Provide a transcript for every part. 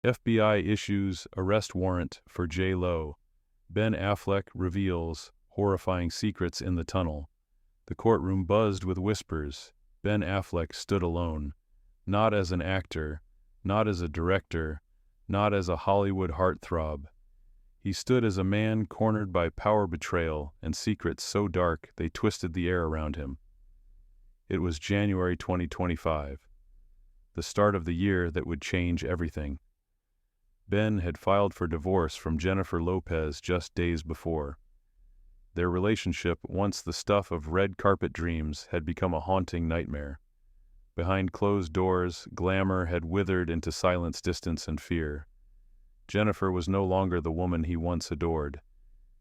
FBI issues arrest warrant for J.Lo. Ben Affleck reveals horrifying secrets in the tunnel. The courtroom buzzed with whispers. Ben Affleck stood alone, not as an actor, not as a director, not as a Hollywood heartthrob. He stood as a man cornered by power betrayal and secrets so dark they twisted the air around him. It was January 2025, the start of the year that would change everything. Ben had filed for divorce from Jennifer Lopez just days before. Their relationship, once the stuff of red carpet dreams, had become a haunting nightmare. Behind closed doors, glamour had withered into silence, distance, and fear. Jennifer was no longer the woman he once adored.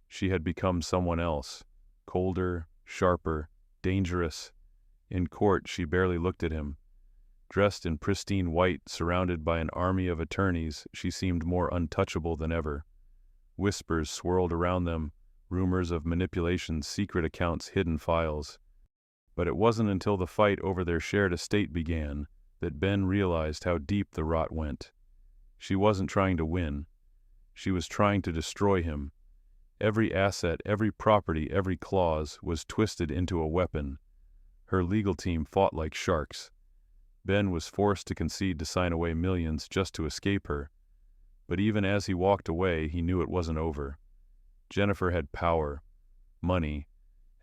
She had become someone else, colder, sharper, dangerous. In court, she barely looked at him. Dressed in pristine white, surrounded by an army of attorneys, she seemed more untouchable than ever. Whispers swirled around them, rumors of manipulation, secret accounts, hidden files. But it wasn't until the fight over their shared estate began that Ben realized how deep the rot went. She wasn't trying to win. She was trying to destroy him. Every asset, every property, every clause was twisted into a weapon. Her legal team fought like sharks. Ben was forced to concede to sign away millions just to escape her. But even as he walked away, he knew it wasn't over. Jennifer had power, money,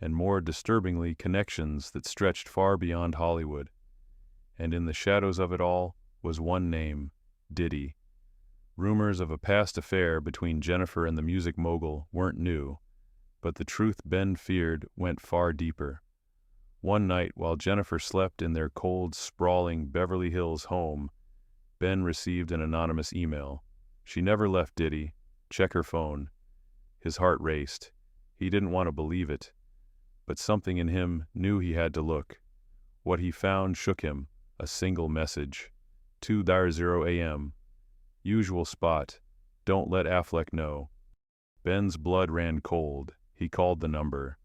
and more disturbingly, connections that stretched far beyond Hollywood. And in the shadows of it all was one name, Diddy. Rumors of a past affair between Jennifer and the music mogul weren't new, but the truth Ben feared went far deeper. One night, while Jennifer slept in their cold, sprawling Beverly Hills home, Ben received an anonymous email. She never left Diddy. Check her phone. His heart raced. He didn't want to believe it, but something in him knew he had to look. What he found shook him. A single message. 2:00 a.m. Usual spot. Don't let Affleck know. Ben's blood ran cold. He called the number.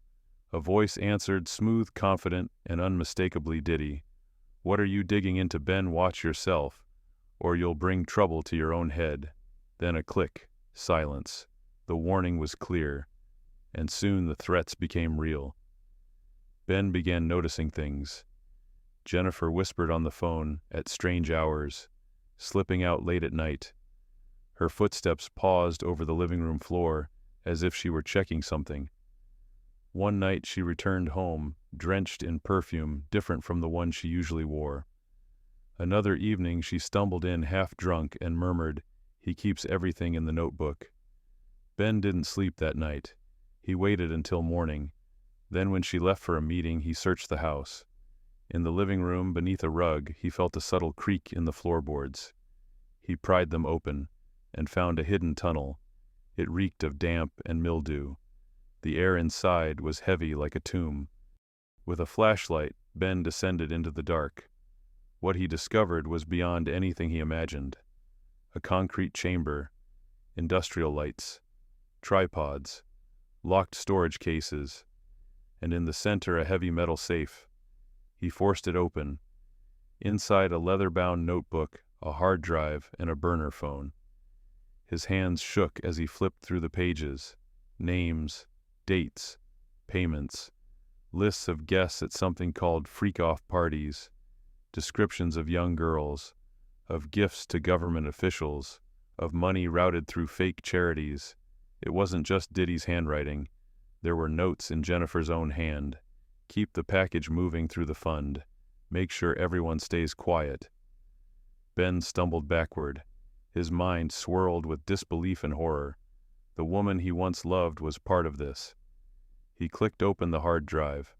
A voice answered, smooth, confident, and unmistakably Diddy. What are you digging into, Ben? Watch yourself, or you'll bring trouble to your own head. Then a click. Silence. The warning was clear, and soon the threats became real. Ben began noticing things. Jennifer whispered on the phone at strange hours, slipping out late at night. Her footsteps paused over the living room floor as if she were checking something. One night she returned home, drenched in perfume different from the one she usually wore. Another evening she stumbled in half drunk and murmured, "He keeps everything in the notebook." Ben didn't sleep that night. He waited until morning. Then when she left for a meeting, he searched the house. In the living room, beneath a rug, he felt a subtle creak in the floorboards. He pried them open and found a hidden tunnel. It reeked of damp and mildew. The air inside was heavy like a tomb. With a flashlight, Ben descended into the dark. What he discovered was beyond anything he imagined. A concrete chamber, industrial lights, tripods, locked storage cases, and in the center a heavy metal safe. He forced it open. Inside, a leather-bound notebook, a hard drive, and a burner phone. His hands shook as he flipped through the pages. Names, dates, payments, lists of guests at something called freak-off parties, descriptions of young girls, of gifts to government officials, of money routed through fake charities. It wasn't just Diddy's handwriting. There were notes in Jennifer's own hand. Keep the package moving through the fund. Make sure everyone stays quiet. Ben stumbled backward. His mind swirled with disbelief and horror. The woman he once loved was part of this. He clicked open the hard drive.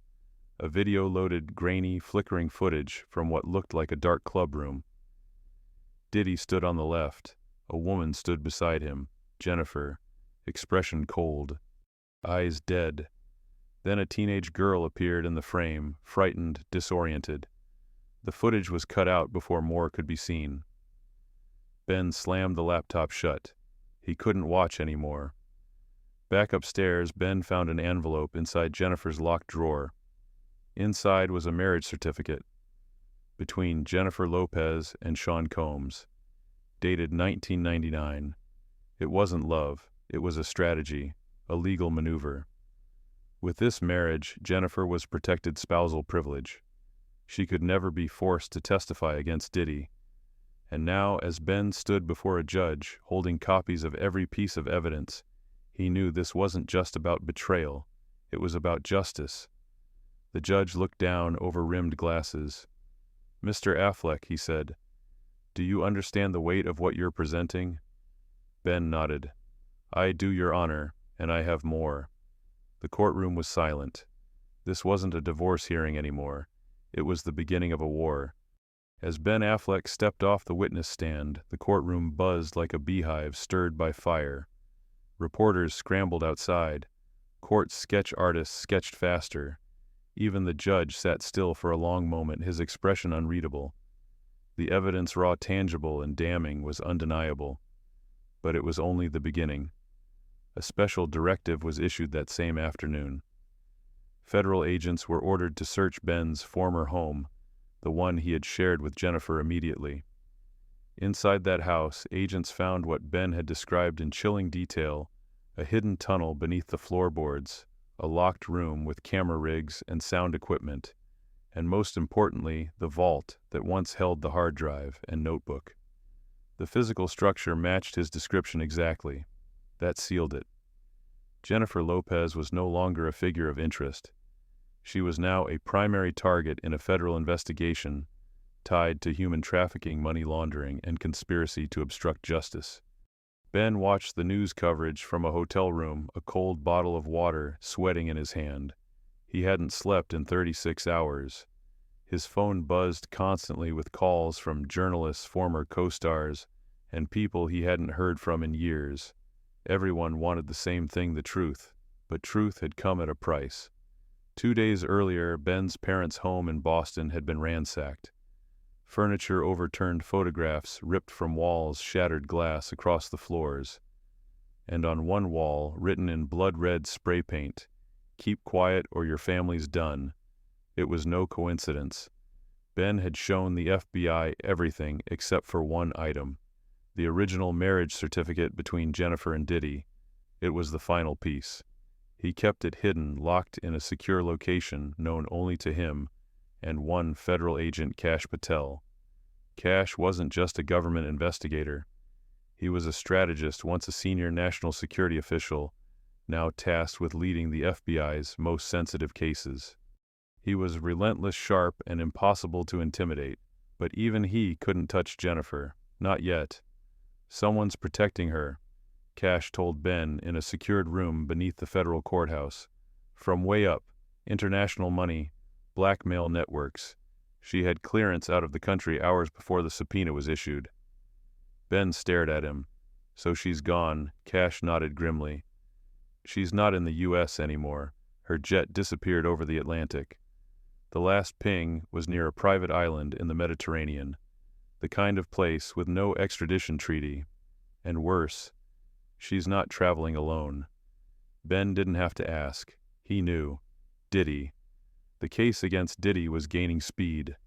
A video loaded grainy, flickering footage from what looked like a dark club room. Diddy stood on the left. A woman stood beside him, Jennifer, expression cold, eyes dead. Then a teenage girl appeared in the frame, frightened, disoriented. The footage was cut out before more could be seen. Ben slammed the laptop shut. He couldn't watch anymore. Back upstairs, Ben found an envelope inside Jennifer's locked drawer. Inside was a marriage certificate between Jennifer Lopez and Sean Combs, dated 1999. It wasn't love, it was a strategy, a legal maneuver. With this marriage, Jennifer was protected spousal privilege. She could never be forced to testify against Diddy. And now, as Ben stood before a judge, holding copies of every piece of evidence, he knew this wasn't just about betrayal, it was about justice. The judge looked down over rimmed glasses. "Mr. Affleck," he said, "do you understand the weight of what you're presenting?" Ben nodded. "I do, Your Honor, and I have more." The courtroom was silent. This wasn't a divorce hearing anymore. It was the beginning of a war. As Ben Affleck stepped off the witness stand, the courtroom buzzed like a beehive stirred by fire. Reporters scrambled outside. Court sketch artists sketched faster. Even the judge sat still for a long moment, his expression unreadable. The evidence, raw, tangible, and damning, was undeniable. But it was only the beginning. A special directive was issued that same afternoon. Federal agents were ordered to search Ben's former home, the one he had shared with Jennifer immediately. Inside that house, agents found what Ben had described in chilling detail: a hidden tunnel beneath the floorboards, a locked room with camera rigs and sound equipment, and most importantly, the vault that once held the hard drive and notebook. The physical structure matched his description exactly. That sealed it. Jennifer Lopez was no longer a figure of interest. She was now a primary target in a federal investigation tied to human trafficking, money laundering, and conspiracy to obstruct justice. Ben watched the news coverage from a hotel room, a cold bottle of water sweating in his hand. He hadn't slept in 36 hours. His phone buzzed constantly with calls from journalists, former co-stars, and people he hadn't heard from in years. Everyone wanted the same thing, the truth, but truth had come at a price. 2 days earlier, Ben's parents' home in Boston had been ransacked. Furniture overturned, photographs ripped from walls, shattered glass across the floors. And on one wall, written in blood-red spray paint, "Keep quiet or your family's done." It was no coincidence. Ben had shown the FBI everything except for one item: the original marriage certificate between Jennifer and Diddy. It was the final piece. He kept it hidden, locked in a secure location known only to him and one federal agent, Kash Patel. Kash wasn't just a government investigator. He was a strategist, once a senior national security official, now tasked with leading the FBI's most sensitive cases. He was relentless, sharp, and impossible to intimidate, but even he couldn't touch Jennifer. Not yet. "Someone's protecting her," Kash told Ben in a secured room beneath the federal courthouse. "From way up, international money, blackmail networks." She had clearance out of the country hours before the subpoena was issued. Ben stared at him. "So she's gone," Kash nodded grimly. "She's not in the U.S. anymore. Her jet disappeared over the Atlantic. The last ping was near a private island in the Mediterranean, the kind of place with no extradition treaty. And worse, she's not traveling alone." Ben didn't have to ask. He knew. Diddy. The case against Diddy was gaining speed,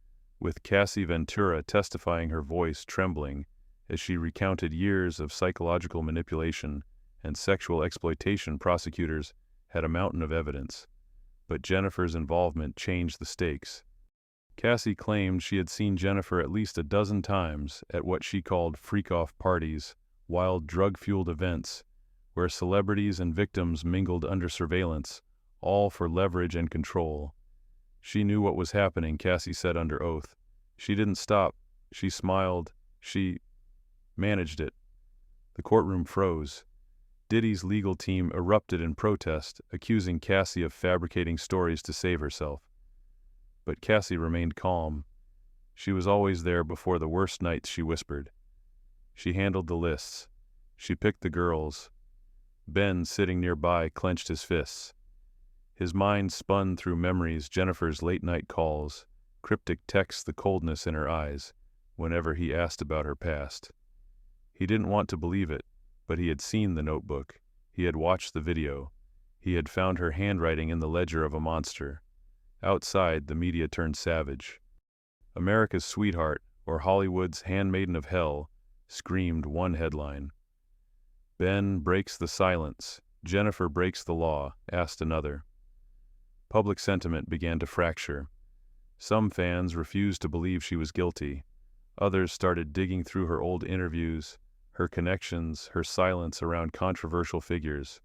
with Cassie Ventura testifying, her voice trembling as she recounted years of psychological manipulation and sexual exploitation. Prosecutors had a mountain of evidence, but Jennifer's involvement changed the stakes. Cassie claimed she had seen Jennifer at least a dozen times at what she called freak-off parties, wild drug-fueled events, where celebrities and victims mingled under surveillance, all for leverage and control. She knew what was happening, Cassie said under oath. She didn't stop. She smiled. She managed it. The courtroom froze. Diddy's legal team erupted in protest, accusing Cassie of fabricating stories to save herself. But Cassie remained calm. She was always there before the worst nights, she whispered. She handled the lists. She picked the girls. Ben, sitting nearby, clenched his fists. His mind spun through memories: Jennifer's late-night calls, cryptic texts, the coldness in her eyes whenever he asked about her past. He didn't want to believe it, but he had seen the notebook. He had watched the video. He had found her handwriting in the ledger of a monster. Outside, the media turned savage. America's sweetheart, or Hollywood's handmaiden of hell, screamed one headline. Ben breaks the silence. Jennifer breaks the law, asked another. Public sentiment began to fracture. Some fans refused to believe she was guilty. Others started digging through her old interviews, her connections, her silence around controversial figures.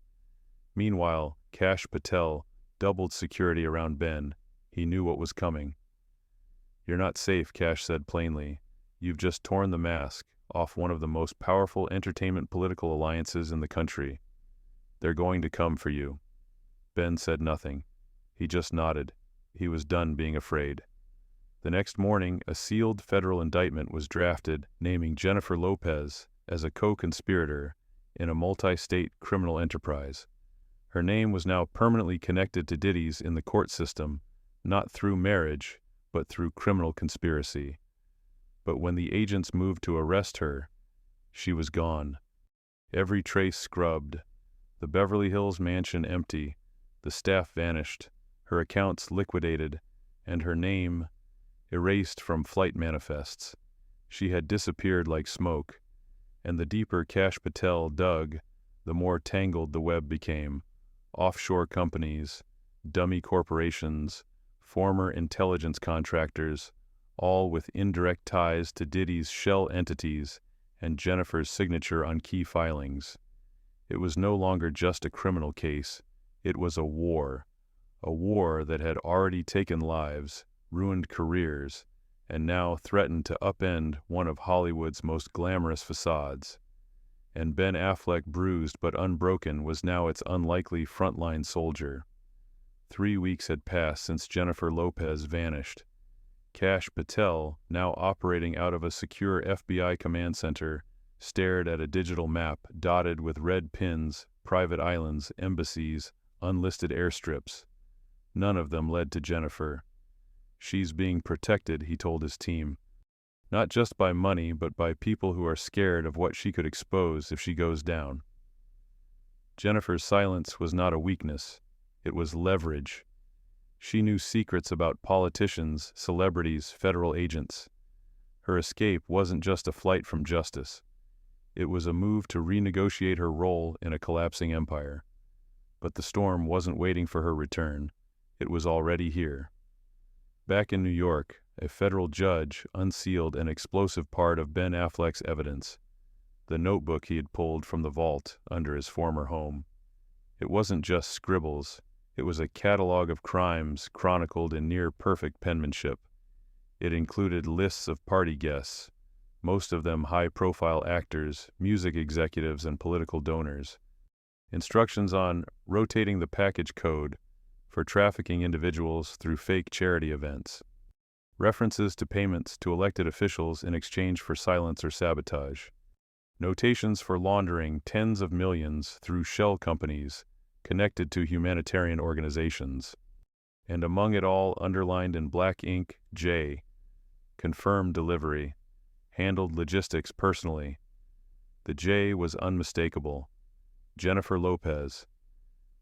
Meanwhile, Kash Patel doubled security around Ben. He knew what was coming. "You're not safe," Kash said plainly. "You've just torn the mask off one of the most powerful entertainment political alliances in the country. They're going to come for you." Ben said nothing. He just nodded. He was done being afraid. The next morning, a sealed federal indictment was drafted naming Jennifer Lopez as a co-conspirator in a multi-state criminal enterprise. Her name was now permanently connected to Diddy's in the court system, not through marriage, but through criminal conspiracy. But when the agents moved to arrest her, she was gone. Every trace scrubbed. The Beverly Hills mansion empty. The staff vanished. Her accounts liquidated, and her name erased from flight manifests. She had disappeared like smoke, and the deeper Kash Patel dug, the more tangled the web became. Offshore companies, dummy corporations, former intelligence contractors, all with indirect ties to Diddy's shell entities and Jennifer's signature on key filings. It was no longer just a criminal case. It was a war that had already taken lives, ruined careers, and now threatened to upend one of Hollywood's most glamorous facades. And Ben Affleck, bruised but unbroken, was now its unlikely frontline soldier. 3 weeks had passed since Jennifer Lopez vanished. Kash Patel, now operating out of a secure FBI command center, stared at a digital map dotted with red pins, private islands, embassies, unlisted airstrips. None of them led to Jennifer. "She's being protected," he told his team. "Not just by money, but by people who are scared of what she could expose if she goes down." Jennifer's silence was not a weakness. It was leverage. She knew secrets about politicians, celebrities, federal agents. Her escape wasn't just a flight from justice. It was a move to renegotiate her role in a collapsing empire. But the storm wasn't waiting for her return. It was already here. Back in New York, a federal judge unsealed an explosive part of Ben Affleck's evidence, the notebook he had pulled from the vault under his former home. It wasn't just scribbles. It was a catalog of crimes chronicled in near-perfect penmanship. It included lists of party guests, most of them high-profile actors, music executives, and political donors. Instructions on rotating the package code for trafficking individuals through fake charity events. References to payments to elected officials in exchange for silence or sabotage. Notations for laundering tens of millions through shell companies connected to humanitarian organizations. And among it all, underlined in black ink, J. Confirmed delivery. Handled logistics personally. The J was unmistakable. Jennifer Lopez.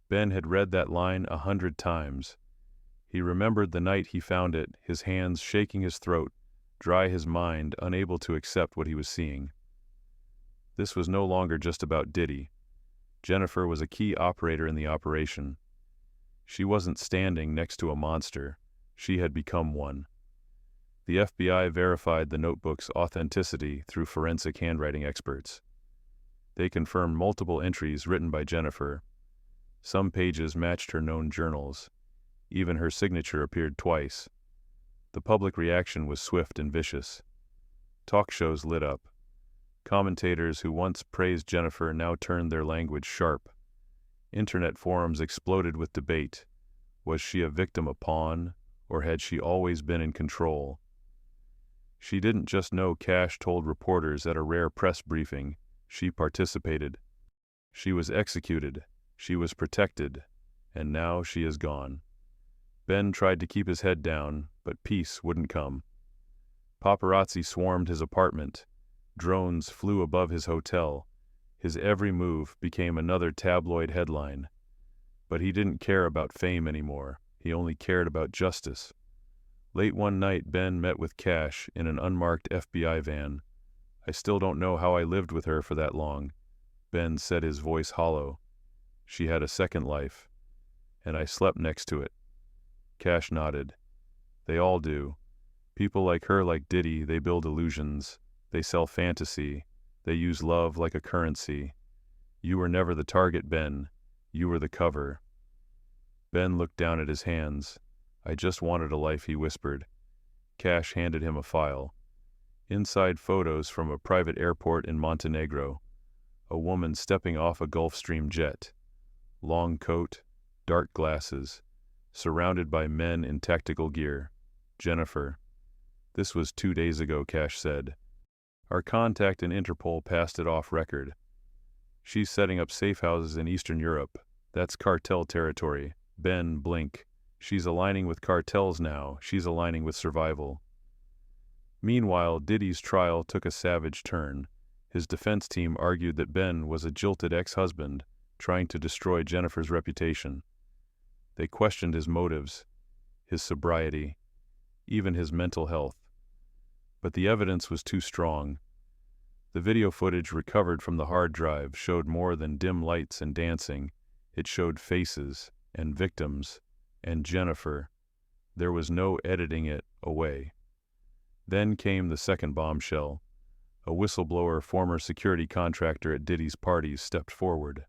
Ben had read that line 100 times. He remembered the night he found it, his hands shaking his throat, dry his mind, unable to accept what he was seeing. This was no longer just about Diddy. Jennifer was a key operator in the operation. She wasn't standing next to a monster. She had become one. The FBI verified the notebook's authenticity through forensic handwriting experts. They confirmed multiple entries written by Jennifer. Some pages matched her known journals. Even her signature appeared twice. The public reaction was swift and vicious. Talk shows lit up. Commentators who once praised Jennifer now turned their language sharp. Internet forums exploded with debate. Was she a victim, a pawn, or had she always been in control? She didn't just know, Kash told reporters at a rare press briefing. She participated. She was executed. She was protected. And now she is gone. Ben tried to keep his head down, but peace wouldn't come. Paparazzi swarmed his apartment. Drones flew above his hotel. His every move became another tabloid headline. But he didn't care about fame anymore. He only cared about justice. Late one night, Ben met with Kash in an unmarked FBI van. I still don't know how I lived with her for that long. Ben said, his voice hollow. She had a second life, and I slept next to it. Cash nodded. They all do. People like her, like Diddy, they build illusions. They sell fantasy. They use love like a currency. You were never the target, Ben. You were the cover. Ben looked down at his hands. I just wanted a life, he whispered. Cash handed him a file. Inside, photos from a private airport in Montenegro. A woman stepping off a Gulfstream jet. Long coat, dark glasses, surrounded by men in tactical gear. Jennifer. This was 2 days ago, Cash said. Our contact in Interpol passed it off record. She's setting up safe houses in Eastern Europe. That's cartel territory. Ben, blink. She's aligning with cartels now. She's aligning with survival. Meanwhile, Diddy's trial took a savage turn. His defense team argued that Ben was a jilted ex-husband, trying to destroy Jennifer's reputation. They questioned his motives, his sobriety, even his mental health. But the evidence was too strong. The video footage recovered from the hard drive showed more than dim lights and dancing. It showed faces and victims and Jennifer. There was no editing it away. Then came the second bombshell. A whistleblower, former security contractor at Diddy's parties, stepped forward.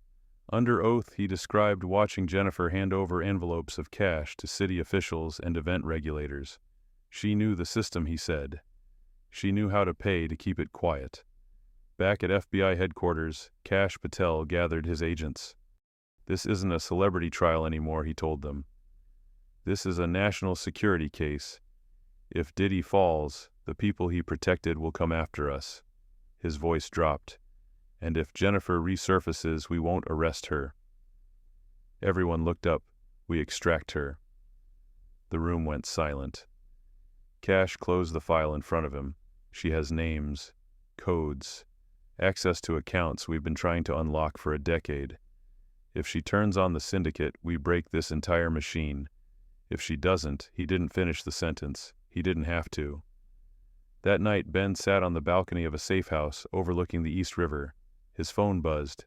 Under oath, he described watching Jennifer hand over envelopes of cash to city officials and event regulators. She knew the system, he said. She knew how to pay to keep it quiet. Back at FBI headquarters, Cash Patel gathered his agents. This isn't a celebrity trial anymore, he told them. This is a national security case. If Diddy falls, the people he protected will come after us. His voice dropped. And if Jennifer resurfaces, we won't arrest her. Everyone looked up. We extract her. The room went silent. Cash closed the file in front of him. She has names, codes, access to accounts we've been trying to unlock for a decade. If she turns on the syndicate, we break this entire machine. If she doesn't, he didn't finish the sentence. He didn't have to. That night, Ben sat on the balcony of a safe house overlooking the East River. His phone buzzed.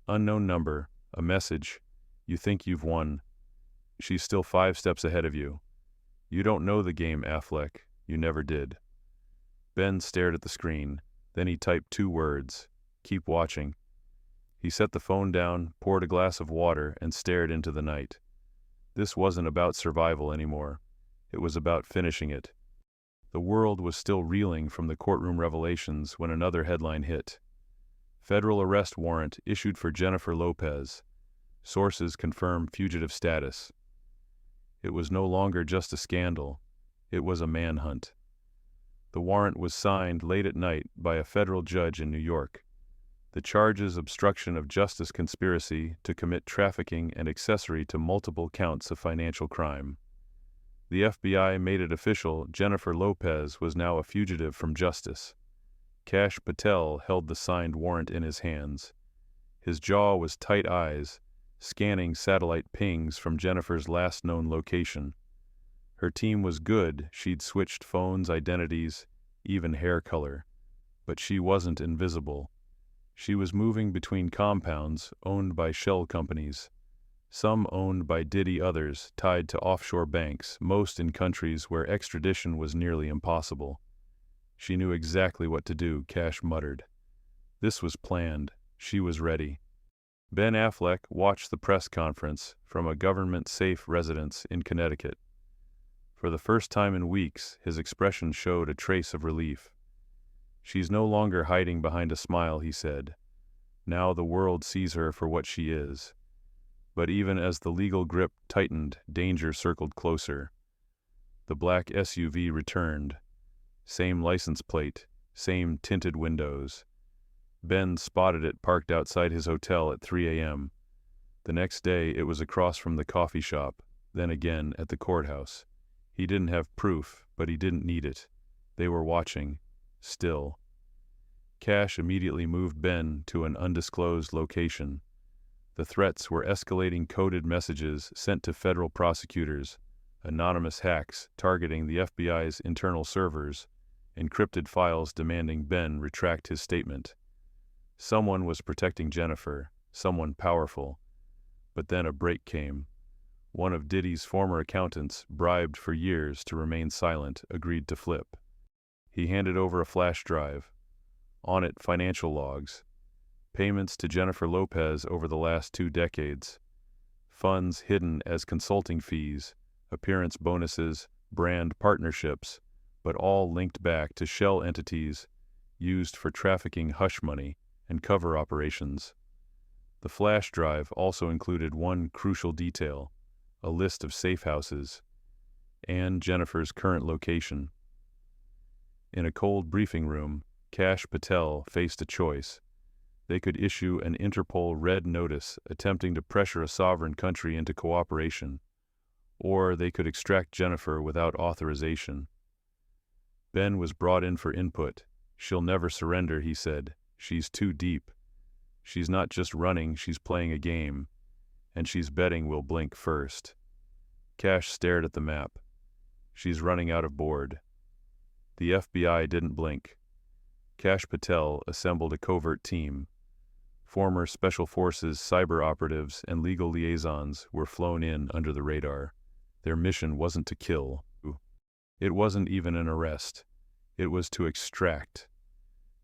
Unknown number. A message. You think you've won. She's still 5 steps ahead of you. You don't know the game, Affleck. You never did. Ben stared at the screen. Then he typed 2 words. Keep watching. He set the phone down, poured a glass of water, and stared into the night. This wasn't about survival anymore. It was about finishing it. The world was still reeling from the courtroom revelations when another headline hit. Federal arrest warrant issued for Jennifer Lopez. Sources confirm fugitive status. It was no longer just a scandal. It was a manhunt. The warrant was signed late at night by a federal judge in New York. The charges: obstruction of justice conspiracy to commit trafficking and accessory to multiple counts of financial crime. The FBI made it official. Jennifer Lopez was now a fugitive from justice. Cash Patel held the signed warrant in his hands. His jaw was tight eyes, scanning satellite pings from Jennifer's last known location. Her team was good. She'd switched phones, identities, even hair color. But she wasn't invisible. She was moving between compounds owned by shell companies. Some owned by Diddy, others tied to offshore banks, most in countries where extradition was nearly impossible. She knew exactly what to do, Cash muttered. This was planned. She was ready. Ben Affleck watched the press conference from a government-safe residence in Connecticut. For the first time in weeks, his expression showed a trace of relief. She's no longer hiding behind a smile, he said. Now the world sees her for what she is. But even as the legal grip tightened, danger circled closer. The black SUV returned. Same license plate, same tinted windows. Ben spotted it parked outside his hotel at 3 a.m. The next day, it was across from the coffee shop, then again at the courthouse. He didn't have proof, but he didn't need it. They were watching. Still. Cash immediately moved Ben to an undisclosed location. The threats were escalating: coded messages sent to federal prosecutors, anonymous hacks targeting the FBI's internal servers, encrypted files demanding Ben retract his statement. Someone was protecting Jennifer, someone powerful. But then a break came. One of Diddy's former accountants, bribed for years to remain silent, agreed to flip. He handed over a flash drive. On it, financial logs. Payments to Jennifer Lopez over the last 2 decades. Funds hidden as consulting fees, appearance bonuses, brand partnerships, but all linked back to shell entities used for trafficking hush money and cover operations. The flash drive also included one crucial detail: a list of safe houses and Jennifer's current location. In a cold briefing room, Kash Patel faced a choice. They could issue an Interpol red notice attempting to pressure a sovereign country into cooperation, or they could extract Jennifer without authorization. Ben was brought in for input. "She'll never surrender," he said. "She's too deep. She's not just running, she's playing a game, and she's betting we'll blink first." Kash stared at the map. "She's running out of board." The FBI didn't blink. Kash Patel assembled a covert team. Former Special Forces cyber operatives and legal liaisons were flown in under the radar. Their mission wasn't to kill. It wasn't even an arrest. It was to extract.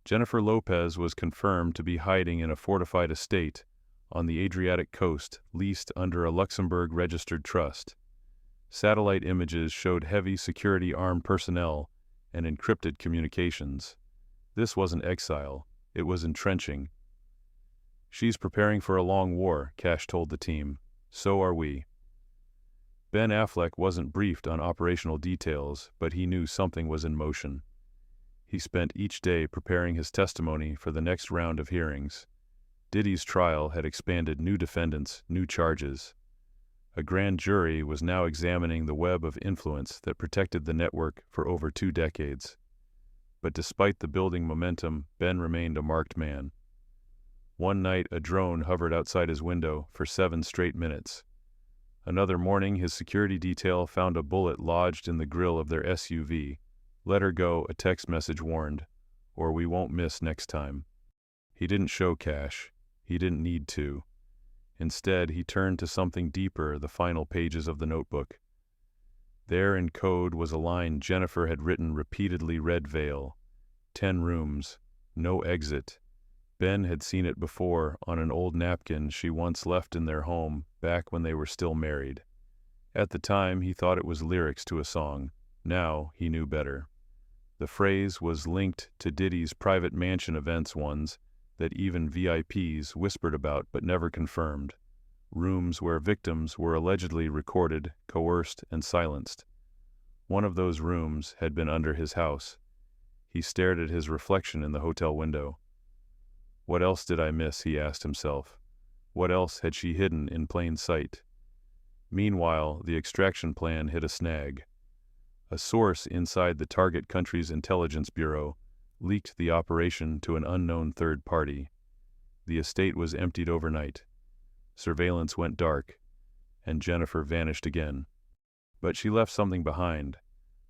Jennifer Lopez was confirmed to be hiding in a fortified estate on the Adriatic coast, leased under a Luxembourg-registered trust. Satellite images showed heavy security armed personnel and encrypted communications. This wasn't exile, it was entrenching. "She's preparing for a long war," Kash told the team. "So are we." Ben Affleck wasn't briefed on operational details, but he knew something was in motion. He spent each day preparing his testimony for the next round of hearings. Diddy's trial had expanded: new defendants, new charges. A grand jury was now examining the web of influence that protected the network for over 2 decades. But despite the building momentum, Ben remained a marked man. One night, a drone hovered outside his window for 7 straight minutes. Another morning, his security detail found a bullet lodged in the grill of their SUV. "Let her go," a text message warned, "or we won't miss next time." He didn't show Kash. He didn't need to. Instead, he turned to something deeper: the final pages of the notebook. There in code was a line Jennifer had written repeatedly: red veil, 10 rooms, no exit. Ben had seen it before on an old napkin she once left in their home back when they were still married. At the time, he thought it was lyrics to a song. Now, he knew better. The phrase was linked to Diddy's private mansion events, ones that even VIPs whispered about but never confirmed. Rooms where victims were allegedly recorded, coerced, and silenced. One of those rooms had been under his house. He stared at his reflection in the hotel window. What else did I miss, he asked himself. What else had she hidden in plain sight? Meanwhile, the extraction plan hit a snag. A source inside the target country's intelligence bureau leaked the operation to an unknown third party. The estate was emptied overnight. Surveillance went dark, and Jennifer vanished again. But she left something behind.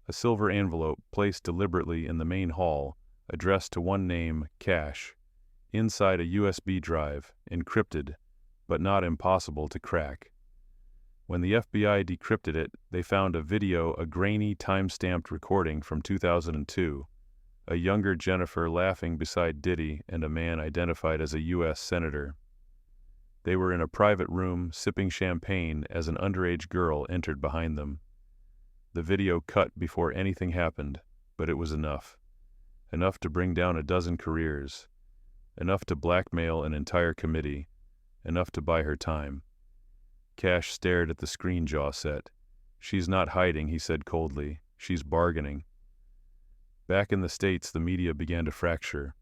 A silver envelope placed deliberately in the main hall, addressed to one name, Kash. Inside a USB drive, encrypted, but not impossible to crack. When the FBI decrypted it, they found a video, a grainy, time-stamped recording from 2002, a younger Jennifer laughing beside Diddy and a man identified as a U.S. senator. They were in a private room, sipping champagne as an underage girl entered behind them. The video cut before anything happened, but it was enough. Enough to bring down a dozen careers. Enough to blackmail an entire committee. Enough to buy her time. Kash stared at the screen, jaw set. "She's not hiding," he said coldly. "She's bargaining." Back in the States, the media began to fracture.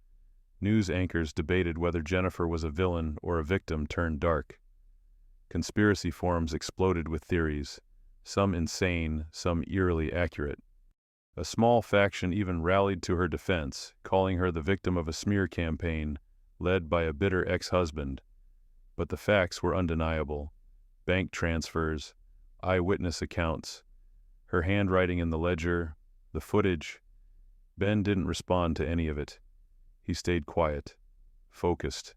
News anchors debated whether Jennifer was a villain or a victim turned dark. Conspiracy forums exploded with theories, some insane, some eerily accurate. A small faction even rallied to her defense, calling her the victim of a smear campaign led by a bitter ex-husband. But the facts were undeniable. Bank transfers, eyewitness accounts, her handwriting in the ledger, the footage. Ben didn't respond to any of it. He stayed quiet, focused,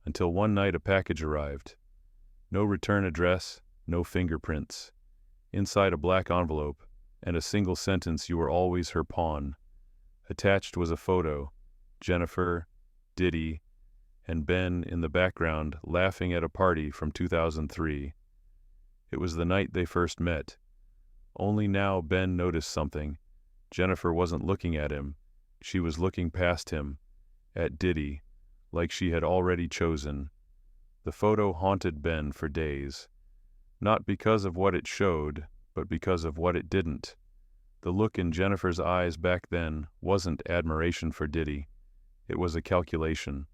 until one night a package arrived. No return address, no fingerprints. Inside a black envelope, and a single sentence: "You were always her pawn." Attached was a photo: Jennifer, Diddy, and Ben in the background laughing at a party from 2003. It was the night they first met. Only now Ben noticed something. Jennifer wasn't looking at him. She was looking past him, at Diddy, like she had already chosen. The photo haunted Ben for days. Not because of what it showed, but because of what it didn't. The look in Jennifer's eyes back then wasn't admiration for Diddy. It was a calculation.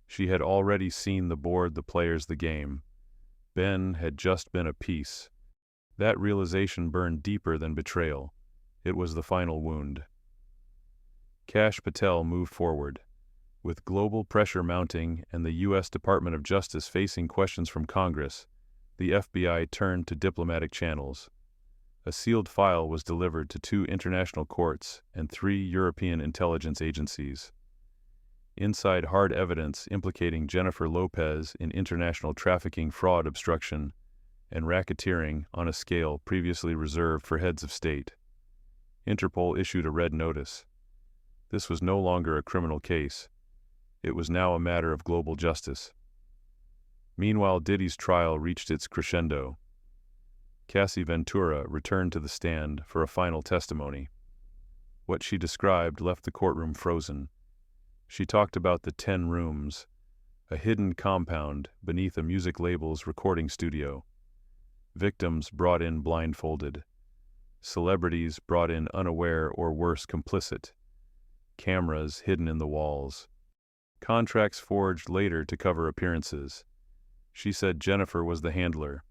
She had already seen the board, the players, the game. Ben had just been a piece. That realization burned deeper than betrayal. It was the final wound. Kash Patel moved forward. With global pressure mounting and the U.S. Department of Justice facing questions from Congress, the FBI turned to diplomatic channels. A sealed file was delivered to 2 international courts and 3 European intelligence agencies. Inside, hard evidence implicating Jennifer Lopez in international trafficking, fraud, obstruction, and racketeering on a scale previously reserved for heads of state. Interpol issued a red notice. This was no longer a criminal case. It was now a matter of global justice. Meanwhile, Diddy's trial reached its crescendo. Cassie Ventura returned to the stand for a final testimony. What she described left the courtroom frozen. She talked about the 10 rooms, a hidden compound beneath a music label's recording studio. Victims brought in blindfolded. Celebrities brought in unaware or worse, complicit. Cameras hidden in the walls. Contracts forged later to cover appearances. She said Jennifer was the handler,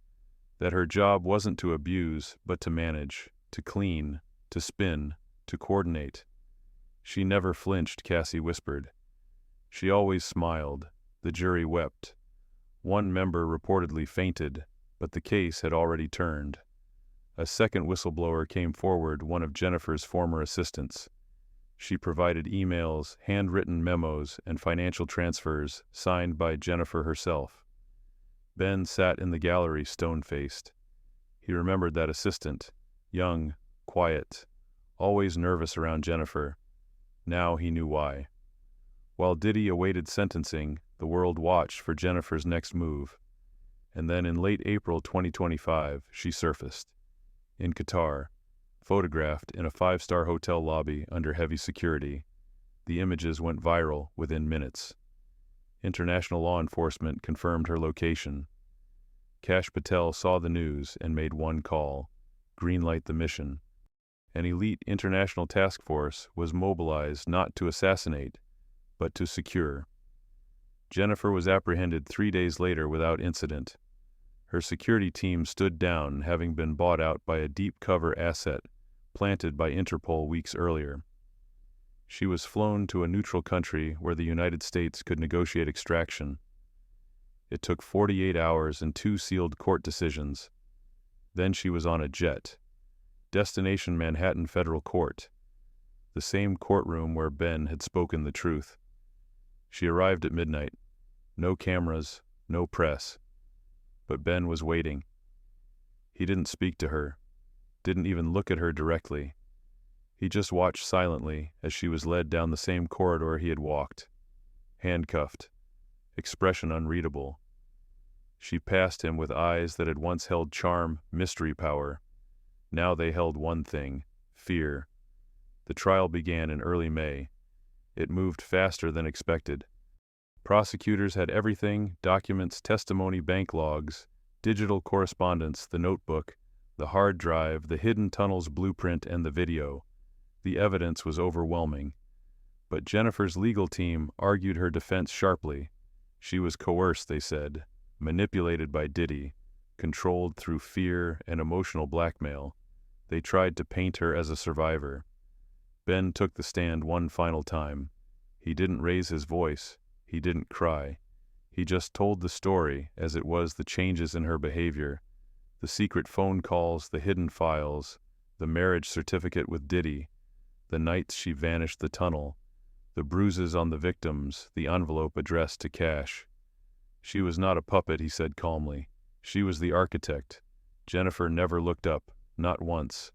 that her job wasn't to abuse, but to manage, to clean, to spin, to coordinate. She never flinched, Cassie whispered. She always smiled. The jury wept. One member reportedly fainted, but the case had already turned. A second whistleblower came forward, one of Jennifer's former assistants. She provided emails, handwritten memos, and financial transfers signed by Jennifer herself. Ben sat in the gallery, stone-faced. He remembered that assistant, young, quiet, always nervous around Jennifer. Now he knew why. While Diddy awaited sentencing, the world watched for Jennifer's next move. And then in late April 2025, she surfaced. In Qatar, photographed in a 5-star hotel lobby under heavy security. The images went viral within minutes. International law enforcement confirmed her location. Kash Patel saw the news and made one call: greenlight the mission. An elite international task force was mobilized not to assassinate, but to secure. Jennifer was apprehended 3 days later without incident. Her security team stood down, having been bought out by a deep cover asset planted by Interpol weeks earlier. She was flown to a neutral country where the United States could negotiate extraction. It took 48 hours and 2 sealed court decisions. Then she was on a jet. Destination Manhattan Federal Court, the same courtroom where Ben had spoken the truth. She arrived at midnight. No cameras, no press. But Ben was waiting. He didn't speak to her, didn't even look at her directly. He just watched silently as she was led down the same corridor he had walked. Handcuffed, expression unreadable. She passed him with eyes that had once held charm, mystery power. Now they held one thing: fear. The trial began in early May. It moved faster than expected. Prosecutors had everything: documents, testimony, bank logs, digital correspondence, the notebook, the hard drive, the hidden tunnels blueprint, and the video. The evidence was overwhelming. But Jennifer's legal team argued her defense sharply. She was coerced, they said, manipulated by Diddy, controlled through fear and emotional blackmail. They tried to paint her as a survivor. Ben took the stand one final time. He didn't raise his voice. He didn't cry. He just told the story as it was: the changes in her behavior, the secret phone calls, the hidden files, the marriage certificate with Diddy, the nights she vanished the tunnel, the bruises on the victims, the envelope addressed to Cash. She was not a puppet, he said calmly. She was the architect. Jennifer never looked up, not once.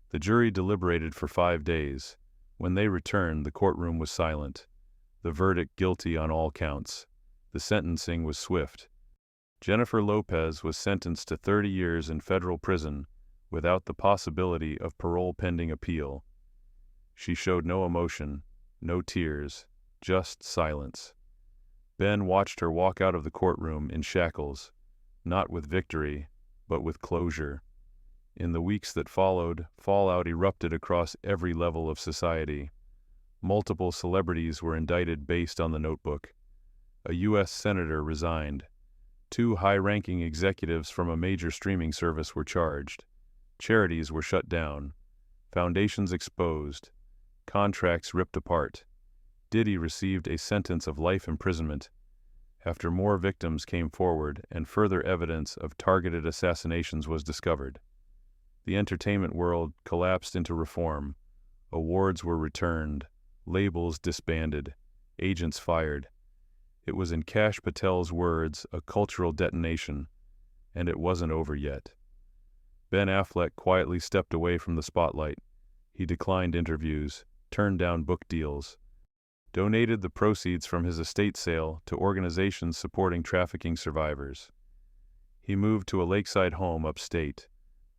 The jury deliberated for 5 days. When they returned, the courtroom was silent. The verdict guilty on all counts. The sentencing was swift. Jennifer Lopez was sentenced to 30 years in federal prison without the possibility of parole pending appeal. She showed no emotion, no tears, just silence. Ben watched her walk out of the courtroom in shackles, not with victory, but with closure. In the weeks that followed, fallout erupted across every level of society. Multiple celebrities were indicted based on the notebook. A U.S. senator resigned. 2 high-ranking executives from a major streaming service were charged. Charities were shut down. Foundations exposed. Contracts ripped apart. Diddy received a sentence of life imprisonment after more victims came forward and further evidence of targeted assassinations was discovered. The entertainment world collapsed into reform. Awards were returned, labels disbanded, agents fired. It was, in Kash Patel's words, a cultural detonation, and it wasn't over yet. Ben Affleck quietly stepped away from the spotlight. He declined interviews, turned down book deals, donated the proceeds from his estate sale to organizations supporting trafficking survivors. He moved to a lakeside home upstate.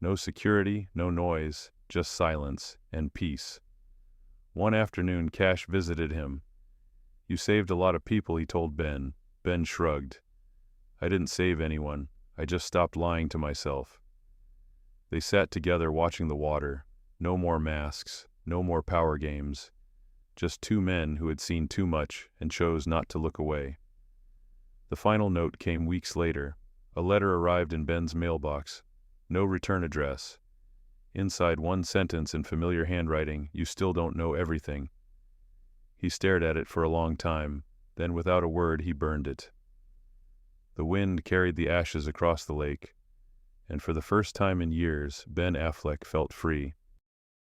No security, no noise, just silence and peace. One afternoon, Cash visited him. "You saved a lot of people," he told Ben. Ben shrugged. "I didn't save anyone. I just stopped lying to myself." They sat together watching the water. No more masks, no more power games. Just 2 men who had seen too much and chose not to look away. The final note came weeks later. A letter arrived in Ben's mailbox. No return address. Inside, one sentence in familiar handwriting: "You still don't know everything." He stared at it for a long time. Then, without a word, he burned it. The wind carried the ashes across the lake, and for the first time in years, Ben Affleck felt free.